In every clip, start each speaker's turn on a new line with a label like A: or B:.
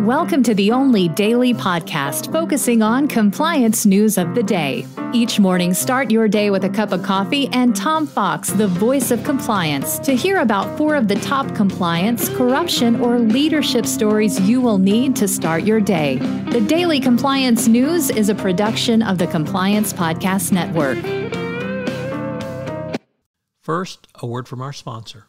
A: Welcome to the only daily podcast focusing on compliance news of the day. Each morning, start your day with a cup of coffee and Tom Fox, the voice of compliance, to hear about 4 of the top compliance, corruption, or leadership stories you will need to start your day. The Daily Compliance News is a production of the Compliance Podcast Network.
B: First, a word from our sponsor.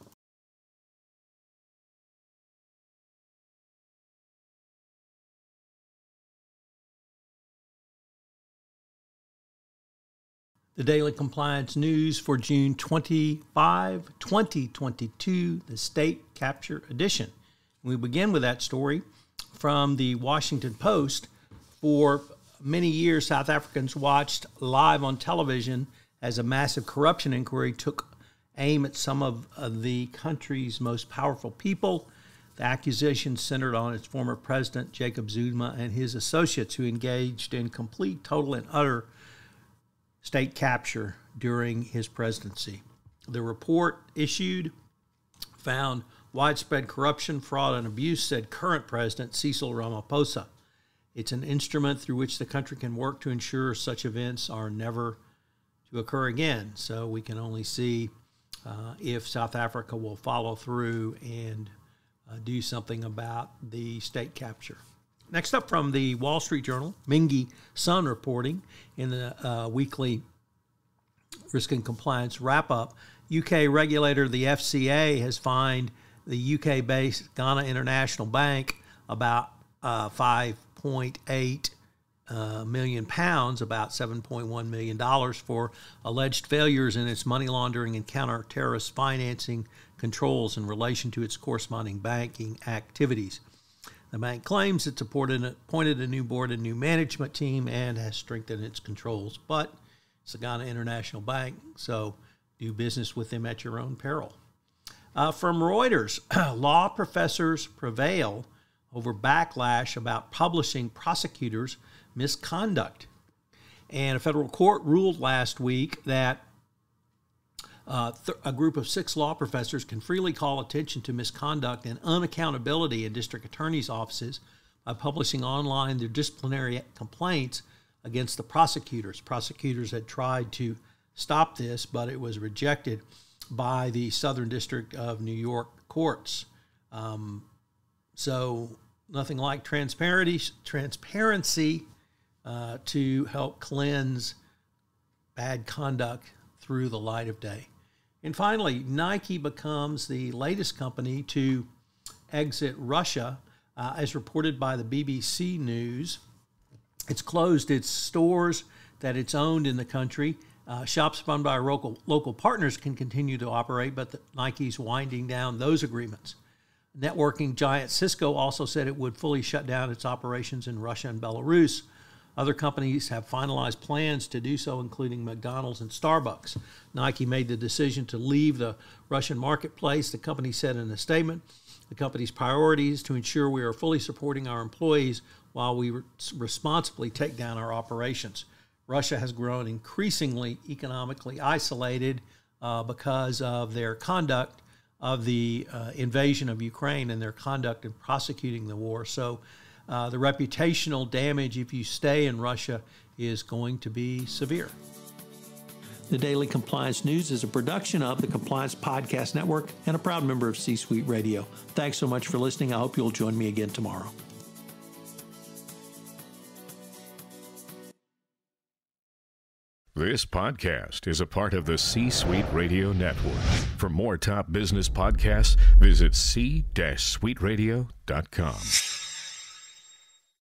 B: The Daily Compliance News for June 25, 2022, the State Capture Edition. We begin with that story from the Washington Post. For many years, South Africans watched live on television as a massive corruption inquiry took aim at some of the country's most powerful people. The accusations centered on its former president, Jacob Zuma, and his associates who engaged in complete, total, and utter state capture during his presidency. The report issued found widespread corruption, fraud, and abuse, said current President Cyril Ramaphosa. It's an instrument through which the country can work to ensure such events are never to occur again. So we can only see if South Africa will follow through and do something about the state capture. Next up from the Wall Street Journal, Mingy Sun reporting in the weekly Risk and Compliance wrap-up. UK regulator, the FCA, has fined the UK-based Ghana International Bank about £5.8 million, about $7.1 million, for alleged failures in its money laundering and counter-terrorist financing controls in relation to its corresponding banking activities. The bank claims it's appointed a new board and new management team and has strengthened its controls. But it's the Ghana International Bank, so do business with them at your own peril. From Reuters, law professors prevail over backlash about publishing prosecutors' misconduct. And a federal court ruled last week that a group of 6 law professors can freely call attention to misconduct and unaccountability in district attorneys' offices by publishing online their disciplinary complaints against the prosecutors. Prosecutors had tried to stop this, but it was rejected by the Southern District of New York courts. So nothing like transparency to help cleanse bad conduct through the light of day. And finally, Nike becomes the latest company to exit Russia, as reported by the BBC News. It's closed its stores that it's owned in the country. Shops run by local partners can continue to operate, but Nike's winding down those agreements. Networking giant Cisco also said it would fully shut down its operations in Russia and Belarus. Other companies have finalized plans to do so, including McDonald's and Starbucks. Nike made the decision to leave the Russian marketplace, the company said in a statement. The company's priority is to ensure we are fully supporting our employees while we responsibly take down our operations. Russia has grown increasingly economically isolated because of their conduct of the invasion of Ukraine and their conduct in prosecuting the war. So the reputational damage if you stay in Russia is going to be severe. The Daily Compliance News is a production of the Compliance Podcast Network and a proud member of C-Suite Radio. Thanks so much for listening. I hope you'll join me again tomorrow.
C: This podcast is a part of the C-Suite Radio Network. For more top business podcasts, visit c-suiteradio.com.